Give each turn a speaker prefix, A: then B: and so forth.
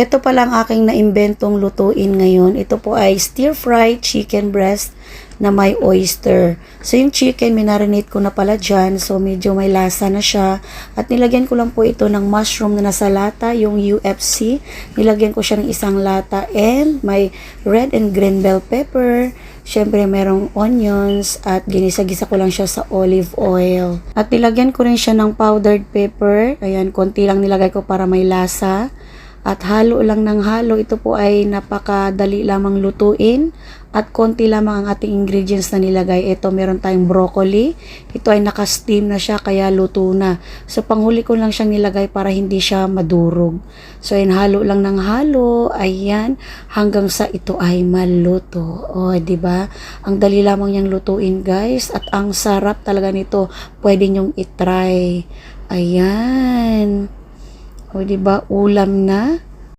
A: Ito pa lang aking naimbentong lutuin ngayon. Ito po ay stir-fried chicken breast na may oyster. So yung chicken, minarinate ko na pala dyan. So medyo may lasa na siya. At nilagyan ko lang po ito ng mushroom na nasa lata, yung UFC. Nilagyan ko siya ng isang lata and may red and green bell pepper. Siyempre, merong onions at ginisa-gisa ko lang siya sa olive oil. At nilagyan ko rin siya ng powdered pepper. Ayan, konti lang nilagay ko para may lasa. At halo lang ng halo. Ito po ay napakadali lamang lutuin. At konti lamang ang ating ingredients na nilagay. Ito, meron tayong broccoli. Ito ay naka-steam na siya, kaya luto na. So, panghuli ko lang siyang nilagay para hindi siya madurog. So, ayan, halo lang ng halo. Ayan, hanggang sa ito ay maluto. O, diba? Ang dali lamang niyang lutuin, guys. At ang sarap talaga nito. Pwede niyong itry. Ayan. O, diba? Ulam na.